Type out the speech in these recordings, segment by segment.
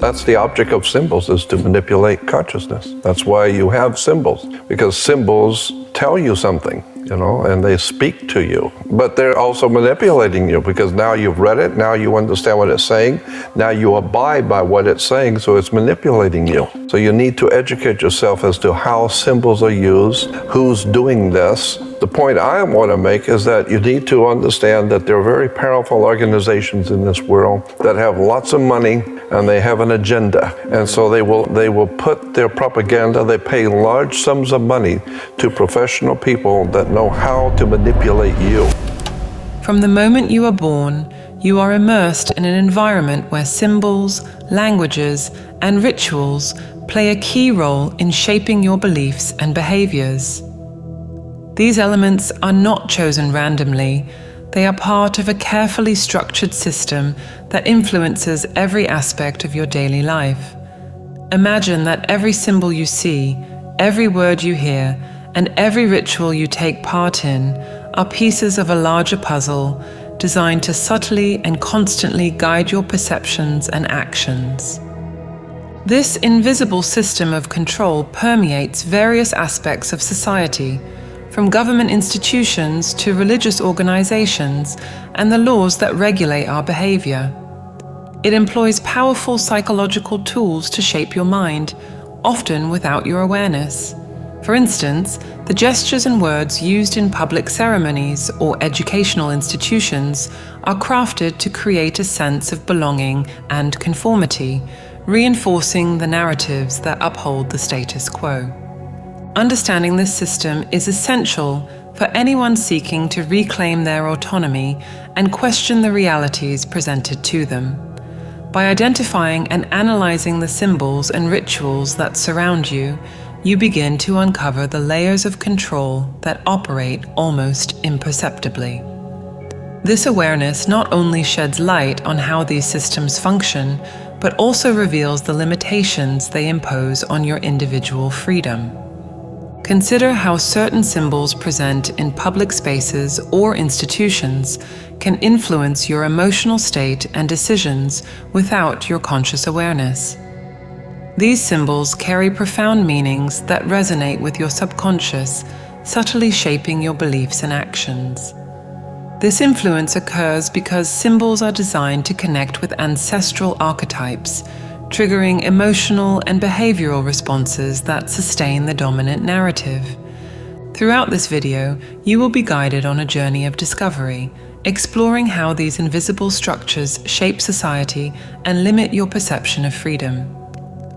That's the object of symbols, is to manipulate consciousness. That's why you have symbols, because symbols tell you something, and they speak to you. But they're also manipulating you, because now you've read it, now you understand what it's saying, now you abide by what it's saying, so it's manipulating you. So you need to educate yourself as to how symbols are used, who's doing this. The point I want to make is that you need to understand that there are very powerful organizations in this world that have lots of money and they have an agenda. And so they will put their propaganda, they pay large sums of money to professional people that know how to manipulate you. From the moment you are born, you are immersed in an environment where symbols, languages, and rituals play a key role in shaping your beliefs and behaviors. These elements are not chosen randomly. They are part of a carefully structured system that influences every aspect of your daily life. Imagine that every symbol you see, every word you hear, and every ritual you take part in are pieces of a larger puzzle designed to subtly and constantly guide your perceptions and actions. This invisible system of control permeates various aspects of society, from government institutions to religious organizations and the laws that regulate our behavior. It employs powerful psychological tools to shape your mind, often without your awareness. For instance, the gestures and words used in public ceremonies or educational institutions are crafted to create a sense of belonging and conformity, reinforcing the narratives that uphold the status quo. Understanding this system is essential for anyone seeking to reclaim their autonomy and question the realities presented to them. By identifying and analyzing the symbols and rituals that surround you, you begin to uncover the layers of control that operate almost imperceptibly. This awareness not only sheds light on how these systems function, but also reveals the limitations they impose on your individual freedom. Consider how certain symbols present in public spaces or institutions can influence your emotional state and decisions without your conscious awareness. These symbols carry profound meanings that resonate with your subconscious, subtly shaping your beliefs and actions. This influence occurs because symbols are designed to connect with ancestral archetypes, triggering emotional and behavioral responses that sustain the dominant narrative. Throughout this video, you will be guided on a journey of discovery, exploring how these invisible structures shape society and limit your perception of freedom.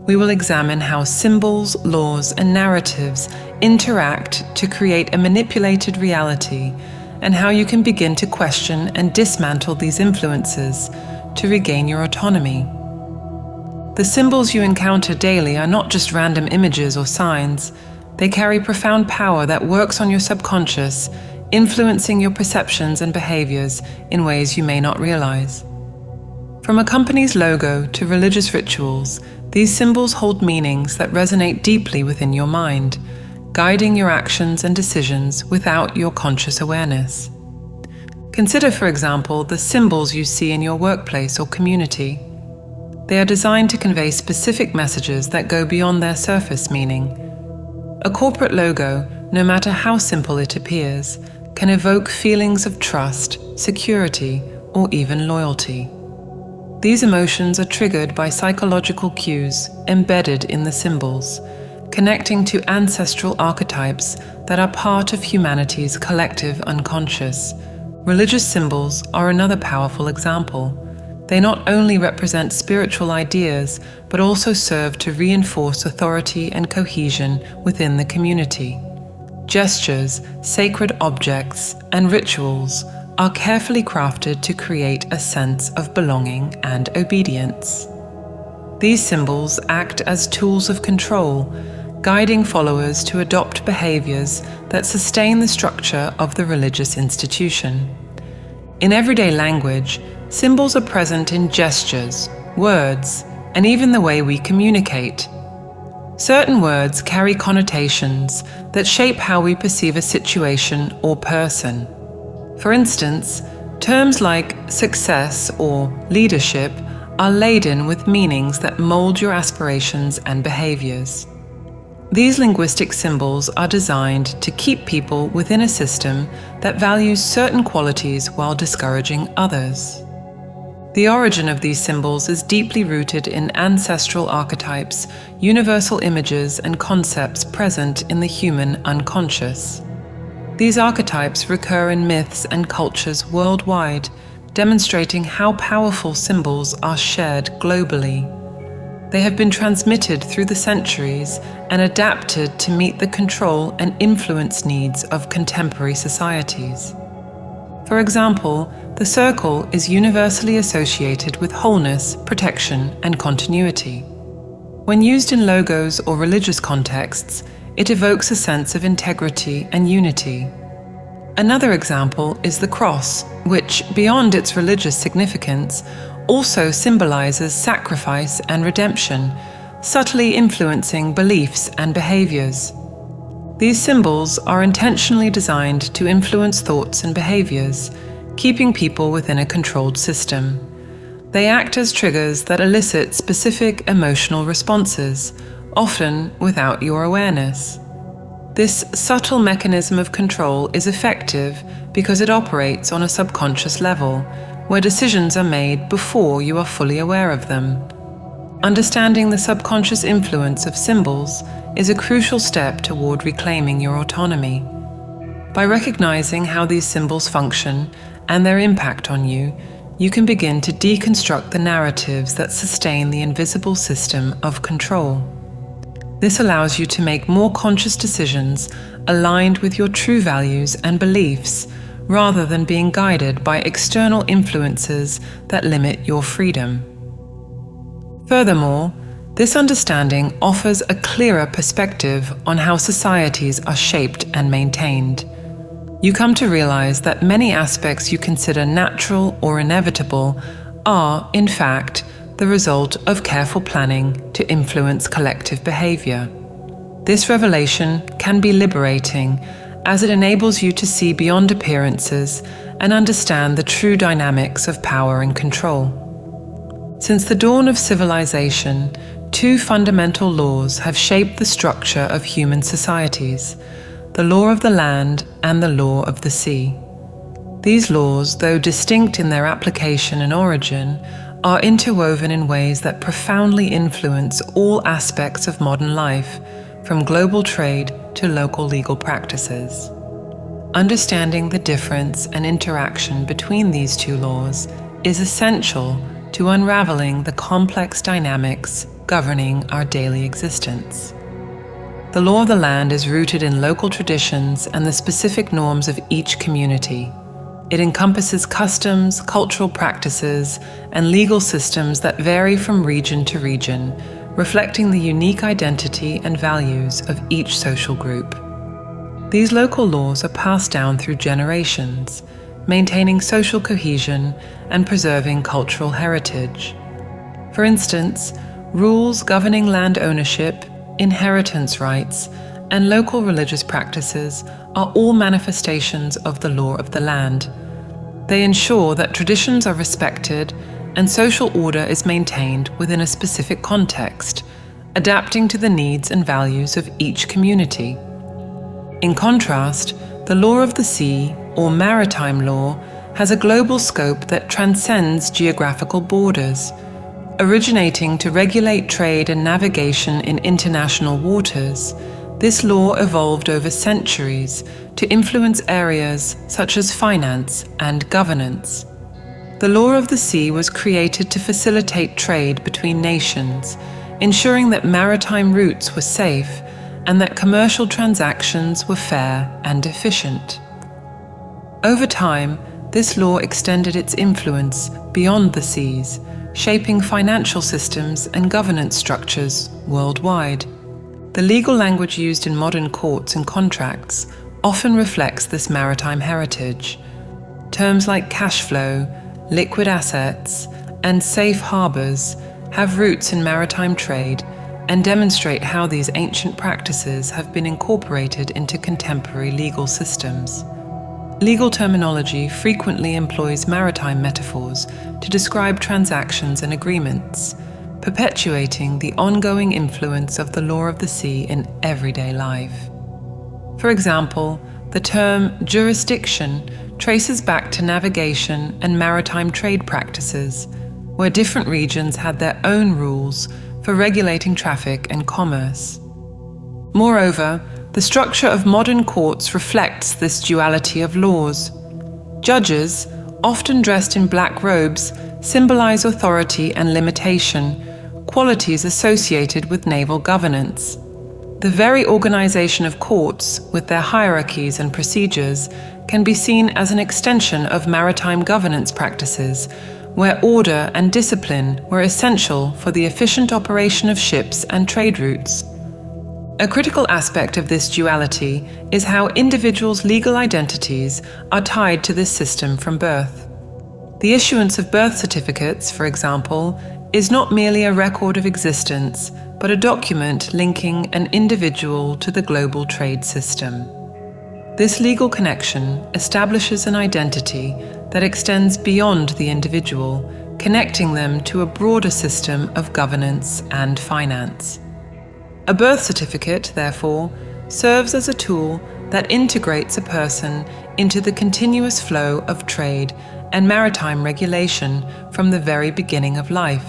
We will examine how symbols, laws, and narratives interact to create a manipulated reality, and how you can begin to question and dismantle these influences to regain your autonomy. The symbols you encounter daily are not just random images or signs. They carry profound power that works on your subconscious, influencing your perceptions and behaviors in ways you may not realize. From a company's logo to religious rituals, these symbols hold meanings that resonate deeply within your mind, guiding your actions and decisions without your conscious awareness. Consider, for example, the symbols you see in your workplace or community. They are designed to convey specific messages that go beyond their surface meaning. A corporate logo, no matter how simple it appears, can evoke feelings of trust, security, or even loyalty. These emotions are triggered by psychological cues embedded in the symbols, connecting to ancestral archetypes that are part of humanity's collective unconscious. Religious symbols are another powerful example. They not only represent spiritual ideas, but also serve to reinforce authority and cohesion within the community. Gestures, sacred objects, and rituals are carefully crafted to create a sense of belonging and obedience. These symbols act as tools of control, guiding followers to adopt behaviors that sustain the structure of the religious institution. In everyday language, symbols are present in gestures, words, and even the way we communicate. Certain words carry connotations that shape how we perceive a situation or person. For instance, terms like success or leadership are laden with meanings that mold your aspirations and behaviors. These linguistic symbols are designed to keep people within a system that values certain qualities while discouraging others. The origin of these symbols is deeply rooted in ancestral archetypes, universal images and concepts present in the human unconscious. These archetypes recur in myths and cultures worldwide, demonstrating how powerful symbols are shared globally. They have been transmitted through the centuries and adapted to meet the control and influence needs of contemporary societies. For example, the circle is universally associated with wholeness, protection, and continuity. When used in logos or religious contexts, it evokes a sense of integrity and unity. Another example is the cross, which, beyond its religious significance, also symbolizes sacrifice and redemption, subtly influencing beliefs and behaviors. These symbols are intentionally designed to influence thoughts and behaviors, keeping people within a controlled system. They act as triggers that elicit specific emotional responses, often without your awareness. This subtle mechanism of control is effective because it operates on a subconscious level, where decisions are made before you are fully aware of them. Understanding the subconscious influence of symbols is a crucial step toward reclaiming your autonomy. By recognizing how these symbols function and their impact on you, you can begin to deconstruct the narratives that sustain the invisible system of control. This allows you to make more conscious decisions aligned with your true values and beliefs, rather than being guided by external influences that limit your freedom. Furthermore, this understanding offers a clearer perspective on how societies are shaped and maintained. You come to realize that many aspects you consider natural or inevitable are, in fact, the result of careful planning to influence collective behavior. This revelation can be liberating, as it enables you to see beyond appearances and understand the true dynamics of power and control. Since the dawn of civilization, two fundamental laws have shaped the structure of human societies: the law of the land and the law of the sea. These laws, though distinct in their application and origin, are interwoven in ways that profoundly influence all aspects of modern life, from global trade to local legal practices. Understanding the difference and interaction between these two laws is essential to unraveling the complex dynamics governing our daily existence. The law of the land is rooted in local traditions and the specific norms of each community. It encompasses customs, cultural practices, and legal systems that vary from region to region, reflecting the unique identity and values of each social group. These local laws are passed down through generations, maintaining social cohesion and preserving cultural heritage. For instance, rules governing land ownership, inheritance rights, and local religious practices are all manifestations of the law of the land. They ensure that traditions are respected and social order is maintained within a specific context, adapting to the needs and values of each community. In contrast, the law of the sea, or maritime law, has a global scope that transcends geographical borders. Originating to regulate trade and navigation in international waters, this law evolved over centuries to influence areas such as finance and governance. The law of the sea was created to facilitate trade between nations, ensuring that maritime routes were safe and that commercial transactions were fair and efficient. Over time, this law extended its influence beyond the seas, shaping financial systems and governance structures worldwide. The legal language used in modern courts and contracts often reflects this maritime heritage. Terms like cash flow, liquid assets, and safe harbors have roots in maritime trade and demonstrate how these ancient practices have been incorporated into contemporary legal systems. Legal terminology frequently employs maritime metaphors to describe transactions and agreements, perpetuating the ongoing influence of the law of the sea in everyday life. For example, the term jurisdiction traces back to navigation and maritime trade practices, where different regions had their own rules for regulating traffic and commerce. Moreover, the structure of modern courts reflects this duality of laws. Judges, often dressed in black robes, symbolize authority and limitation, qualities associated with naval governance. The very organization of courts, with their hierarchies and procedures, can be seen as an extension of maritime governance practices, where order and discipline were essential for the efficient operation of ships and trade routes. A critical aspect of this duality is how individuals' legal identities are tied to this system from birth. The issuance of birth certificates, for example, is not merely a record of existence, but a document linking an individual to the global trade system. This legal connection establishes an identity that extends beyond the individual, connecting them to a broader system of governance and finance. A birth certificate, therefore, serves as a tool that integrates a person into the continuous flow of trade and maritime regulation from the very beginning of life.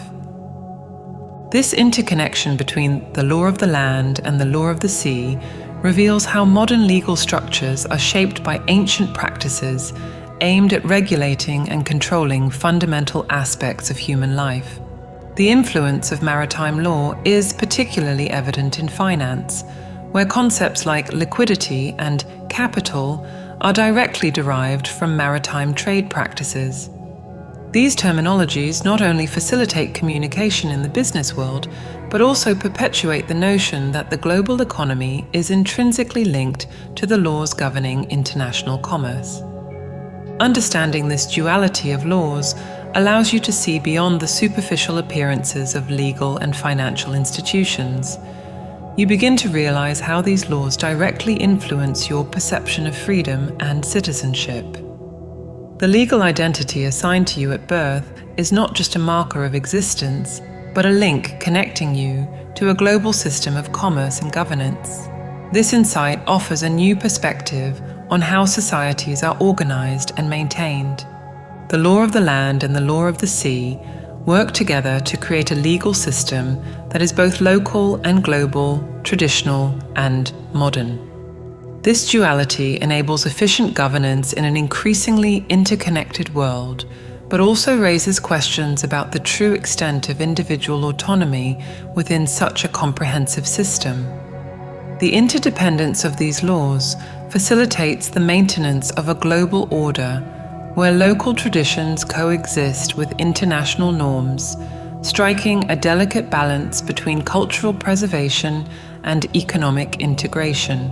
This interconnection between the law of the land and the law of the sea reveals how modern legal structures are shaped by ancient practices aimed at regulating and controlling fundamental aspects of human life. The influence of maritime law is particularly evident in finance, where concepts like liquidity and capital are directly derived from maritime trade practices. These terminologies not only facilitate communication in the business world, but also perpetuate the notion that the global economy is intrinsically linked to the laws governing international commerce. Understanding this duality of laws allows you to see beyond the superficial appearances of legal and financial institutions. You begin to realize how these laws directly influence your perception of freedom and citizenship. The legal identity assigned to you at birth is not just a marker of existence, but a link connecting you to a global system of commerce and governance. This insight offers a new perspective on how societies are organized and maintained. The law of the land and the law of the sea work together to create a legal system that is both local and global, traditional and modern. This duality enables efficient governance in an increasingly interconnected world, but also raises questions about the true extent of individual autonomy within such a comprehensive system. The interdependence of these laws facilitates the maintenance of a global order where local traditions coexist with international norms, striking a delicate balance between cultural preservation and economic integration.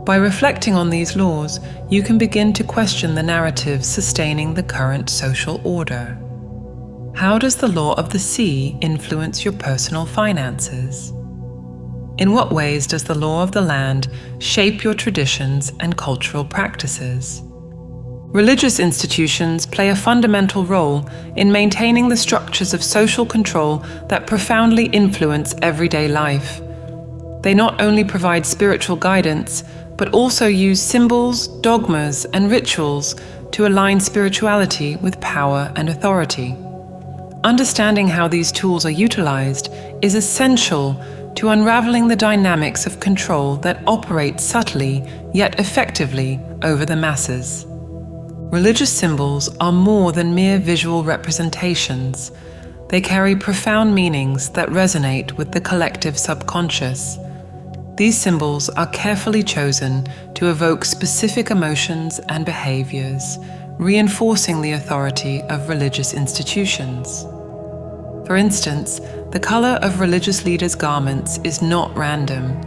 By reflecting on these laws, you can begin to question the narratives sustaining the current social order. How does the law of the sea influence your personal finances? In what ways does the law of the land shape your traditions and cultural practices? Religious institutions play a fundamental role in maintaining the structures of social control that profoundly influence everyday life. They not only provide spiritual guidance, but also use symbols, dogmas, and rituals to align spirituality with power and authority. Understanding how these tools are utilized is essential to unraveling the dynamics of control that operate subtly yet effectively over the masses. Religious symbols are more than mere visual representations. They carry profound meanings that resonate with the collective subconscious. These symbols are carefully chosen to evoke specific emotions and behaviors, reinforcing the authority of religious institutions. For instance, the color of religious leaders' garments is not random.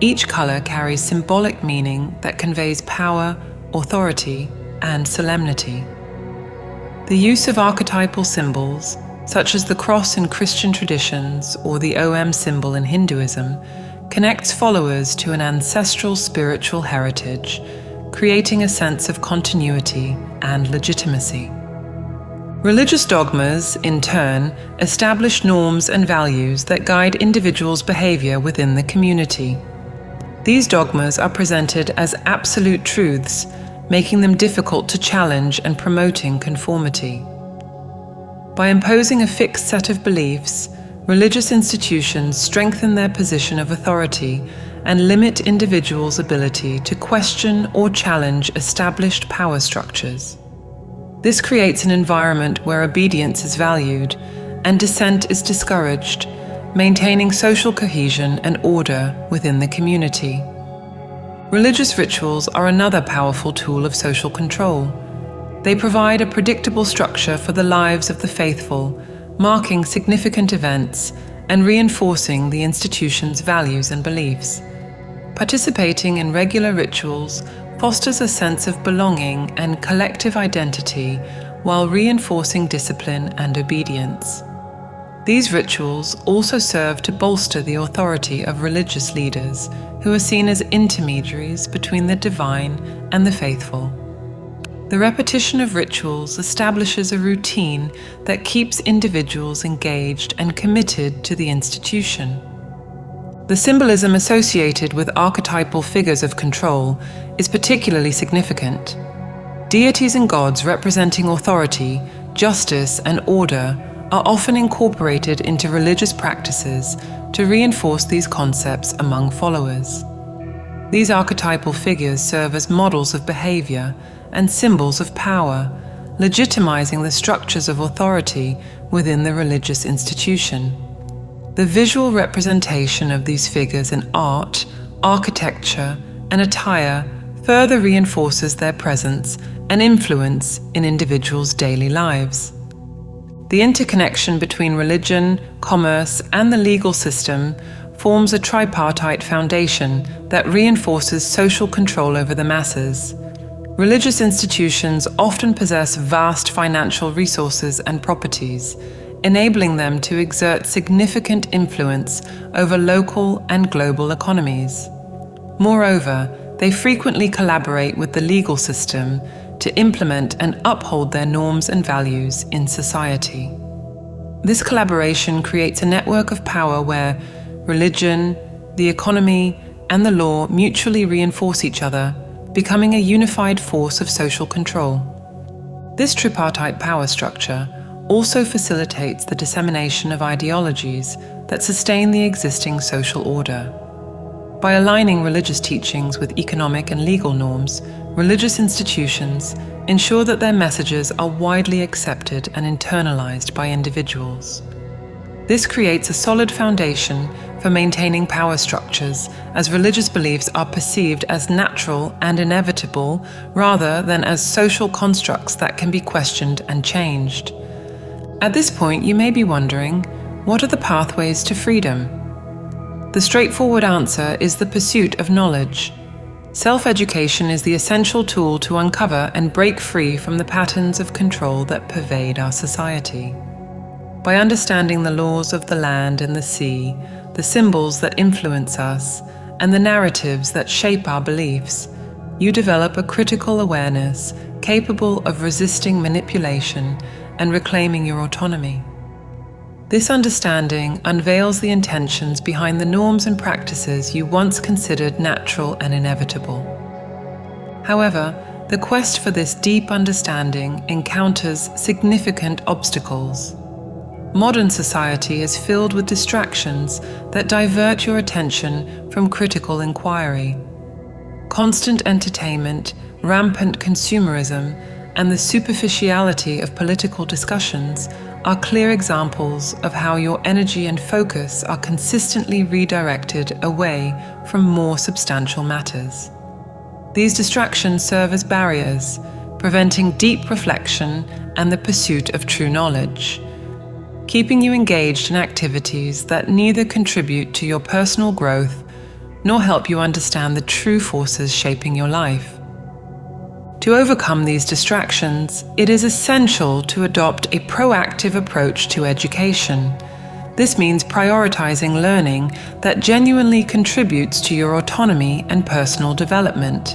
Each color carries symbolic meaning that conveys power, authority, and solemnity. The use of archetypal symbols, such as the cross in Christian traditions or the Om symbol in Hinduism, connects followers to an ancestral spiritual heritage, creating a sense of continuity and legitimacy. Religious dogmas, in turn, establish norms and values that guide individuals' behavior within the community. These dogmas are presented as absolute truths, making them difficult to challenge and promoting conformity. By imposing a fixed set of beliefs, religious institutions strengthen their position of authority and limit individuals' ability to question or challenge established power structures. This creates an environment where obedience is valued and dissent is discouraged, maintaining social cohesion and order within the community. Religious rituals are another powerful tool of social control. They provide a predictable structure for the lives of the faithful, marking significant events and reinforcing the institution's values and beliefs. Participating in regular rituals fosters a sense of belonging and collective identity while reinforcing discipline and obedience. These rituals also serve to bolster the authority of religious leaders, who are seen as intermediaries between the divine and the faithful. The repetition of rituals establishes a routine that keeps individuals engaged and committed to the institution. The symbolism associated with archetypal figures of control is particularly significant. Deities and gods representing authority, justice, and order are often incorporated into religious practices to reinforce these concepts among followers. These archetypal figures serve as models of behavior and symbols of power, legitimizing the structures of authority within the religious institution. The visual representation of these figures in art, architecture, and attire further reinforces their presence and influence in individuals' daily lives. The interconnection between religion, commerce, and the legal system forms a tripartite foundation that reinforces social control over the masses. Religious institutions often possess vast financial resources and properties, enabling them to exert significant influence over local and global economies. Moreover, they frequently collaborate with the legal system to implement and uphold their norms and values in society. This collaboration creates a network of power where religion, the economy, and the law mutually reinforce each other, becoming a unified force of social control. This tripartite power structure also facilitates the dissemination of ideologies that sustain the existing social order. By aligning religious teachings with economic and legal norms, religious institutions ensure that their messages are widely accepted and internalized by individuals. This creates a solid foundation for maintaining power structures, as religious beliefs are perceived as natural and inevitable rather than as social constructs that can be questioned and changed. At this point, you may be wondering, what are the pathways to freedom? The straightforward answer is the pursuit of knowledge. Self-education is the essential tool to uncover and break free from the patterns of control that pervade our society. By understanding the laws of the land and the sea, the symbols that influence us, and the narratives that shape our beliefs, you develop a critical awareness capable of resisting manipulation and reclaiming your autonomy. This understanding unveils the intentions behind the norms and practices you once considered natural and inevitable. However, the quest for this deep understanding encounters significant obstacles. Modern society is filled with distractions that divert your attention from critical inquiry. Constant entertainment, rampant consumerism, and the superficiality of political discussions are clear examples of how your energy and focus are consistently redirected away from more substantial matters. These distractions serve as barriers, preventing deep reflection and the pursuit of true knowledge, keeping you engaged in activities that neither contribute to your personal growth nor help you understand the true forces shaping your life. To overcome these distractions, it is essential to adopt a proactive approach to education. This means prioritizing learning that genuinely contributes to your autonomy and personal development,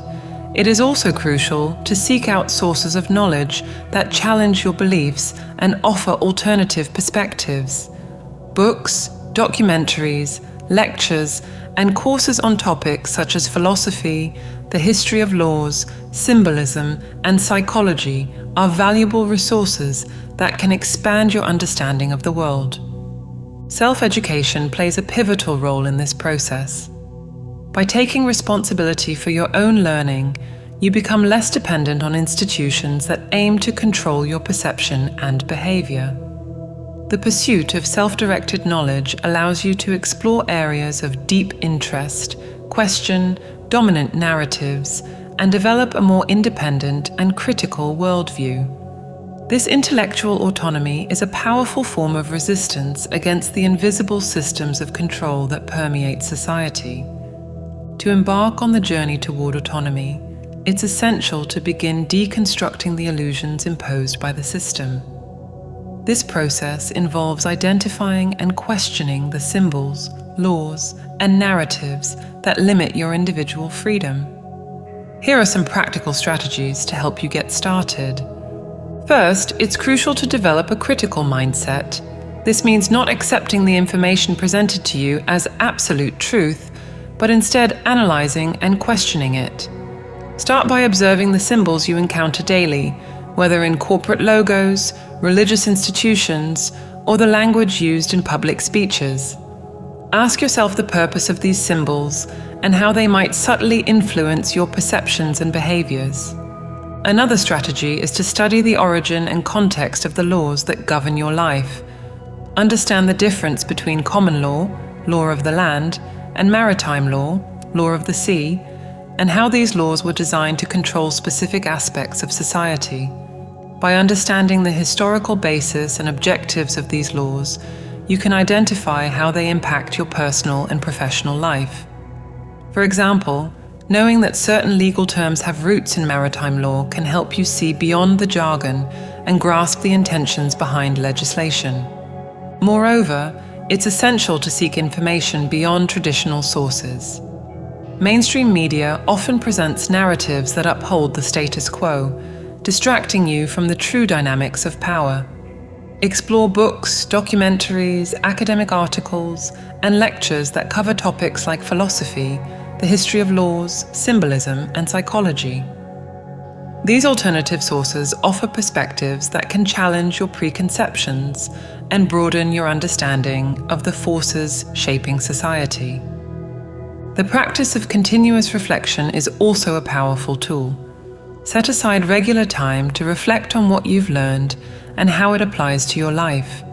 It is also crucial to seek out sources of knowledge that challenge your beliefs and offer alternative perspectives. Books, documentaries, lectures, and courses on topics such as philosophy, the history of laws, symbolism, and psychology are valuable resources that can expand your understanding of the world. Self-education plays a pivotal role in this process. By taking responsibility for your own learning, you become less dependent on institutions that aim to control your perception and behavior. The pursuit of self-directed knowledge allows you to explore areas of deep interest, question dominant narratives, and develop a more independent and critical worldview. This intellectual autonomy is a powerful form of resistance against the invisible systems of control that permeate society. To embark on the journey toward autonomy, it's essential to begin deconstructing the illusions imposed by the system. This process involves identifying and questioning the symbols, laws, and narratives that limit your individual freedom. Here are some practical strategies to help you get started. First, it's crucial to develop a critical mindset. This means not accepting the information presented to you as absolute truth, but instead analyzing and questioning it. Start by observing the symbols you encounter daily, whether in corporate logos, religious institutions, or the language used in public speeches. Ask yourself the purpose of these symbols and how they might subtly influence your perceptions and behaviors. Another strategy is to study the origin and context of the laws that govern your life. Understand the difference between common law, law of the land, and maritime law, law of the sea, and how these laws were designed to control specific aspects of society. By understanding the historical basis and objectives of these laws, you can identify how they impact your personal and professional life. For example, knowing that certain legal terms have roots in maritime law can help you see beyond the jargon and grasp the intentions behind legislation. Moreover, it's essential to seek information beyond traditional sources. Mainstream media often presents narratives that uphold the status quo, distracting you from the true dynamics of power. Explore books, documentaries, academic articles, and lectures that cover topics like philosophy, the history of laws, symbolism, and psychology. These alternative sources offer perspectives that can challenge your preconceptions and broaden your understanding of the forces shaping society. The practice of continuous reflection is also a powerful tool. Set aside regular time to reflect on what you've learned and how it applies to your life.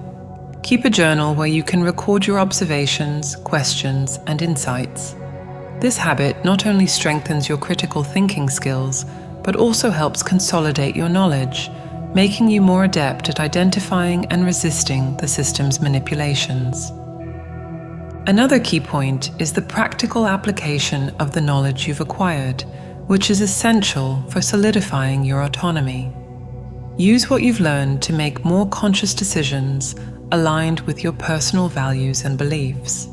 Keep a journal where you can record your observations, questions, and insights. This habit not only strengthens your critical thinking skills, but also helps consolidate your knowledge, making you more adept at identifying and resisting the system's manipulations. Another key point is the practical application of the knowledge you've acquired, which is essential for solidifying your autonomy. Use what you've learned to make more conscious decisions aligned with your personal values and beliefs.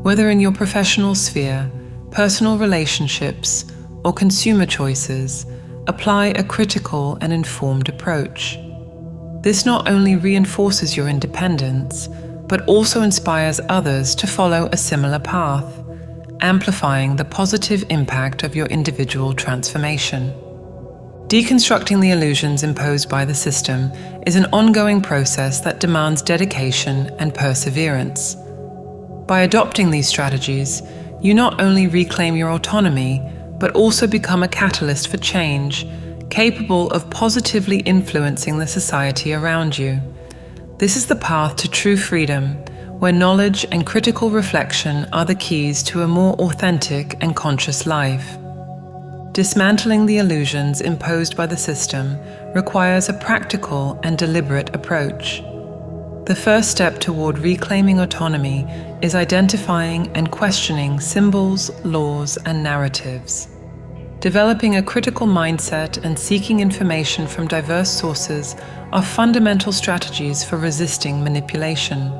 Whether in your professional sphere, personal relationships, or consumer choices, apply a critical and informed approach. This not only reinforces your independence, but also inspires others to follow a similar path, amplifying the positive impact of your individual transformation. Deconstructing the illusions imposed by the system is an ongoing process that demands dedication and perseverance. By adopting these strategies, you not only reclaim your autonomy, but also become a catalyst for change, capable of positively influencing the society around you. This is the path to true freedom, where knowledge and critical reflection are the keys to a more authentic and conscious life. Dismantling the illusions imposed by the system requires a practical and deliberate approach. The first step toward reclaiming autonomy is identifying and questioning symbols, laws, and narratives. Developing a critical mindset and seeking information from diverse sources are fundamental strategies for resisting manipulation.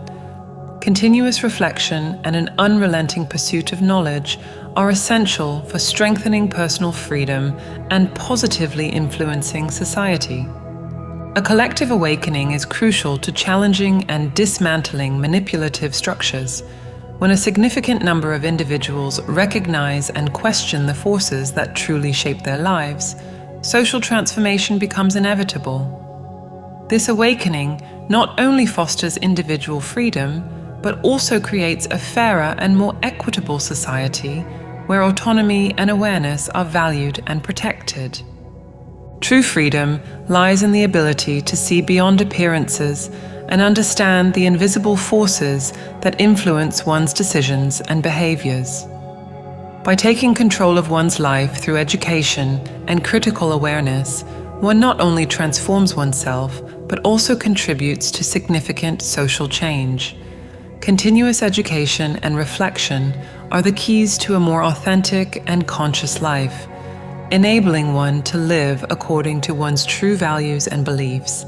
Continuous reflection and an unrelenting pursuit of knowledge are essential for strengthening personal freedom and positively influencing society. A collective awakening is crucial to challenging and dismantling manipulative structures. When a significant number of individuals recognize and question the forces that truly shape their lives, social transformation becomes inevitable. This awakening not only fosters individual freedom, but also creates a fairer and more equitable society where autonomy and awareness are valued and protected. True freedom lies in the ability to see beyond appearances and understand the invisible forces that influence one's decisions and behaviors. By taking control of one's life through education and critical awareness, one not only transforms oneself, but also contributes to significant social change. Continuous education and reflection are the keys to a more authentic and conscious life, enabling one to live according to one's true values and beliefs.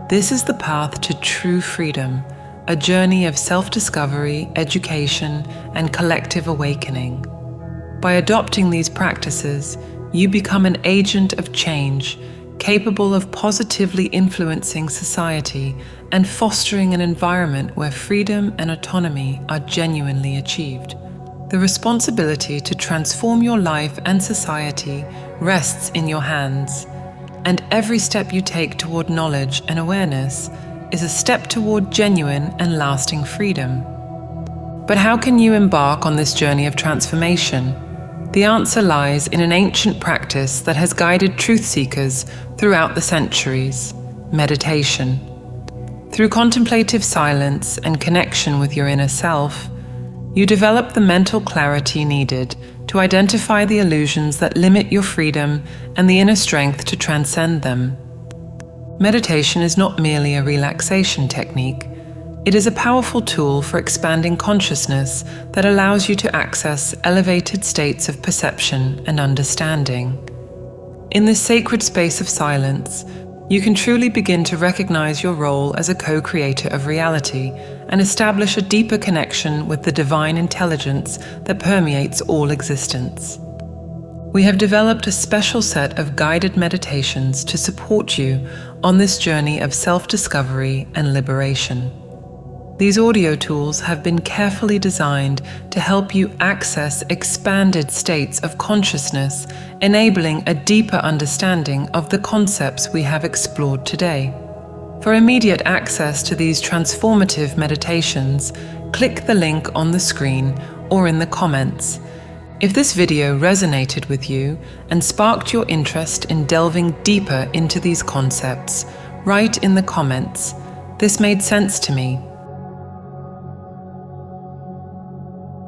This is the path to true freedom, a journey of self-discovery, education, and collective awakening. By adopting these practices, you become an agent of change, capable of positively influencing society and fostering an environment where freedom and autonomy are genuinely achieved. The responsibility to transform your life and society rests in your hands, and every step you take toward knowledge and awareness is a step toward genuine and lasting freedom. But how can you embark on this journey of transformation? The answer lies in an ancient practice that has guided truth seekers throughout the centuries: meditation. Through contemplative silence and connection with your inner self, you develop the mental clarity needed to identify the illusions that limit your freedom and the inner strength to transcend them. Meditation is not merely a relaxation technique. It is a powerful tool for expanding consciousness that allows you to access elevated states of perception and understanding. In this sacred space of silence, you can truly begin to recognize your role as a co-creator of reality and establish a deeper connection with the divine intelligence that permeates all existence. We have developed a special set of guided meditations to support you on this journey of self-discovery and liberation. These audio tools have been carefully designed to help you access expanded states of consciousness, enabling a deeper understanding of the concepts we have explored today. For immediate access to these transformative meditations, click the link on the screen or in the comments. If this video resonated with you and sparked your interest in delving deeper into these concepts, write in the comments, "This made sense to me,"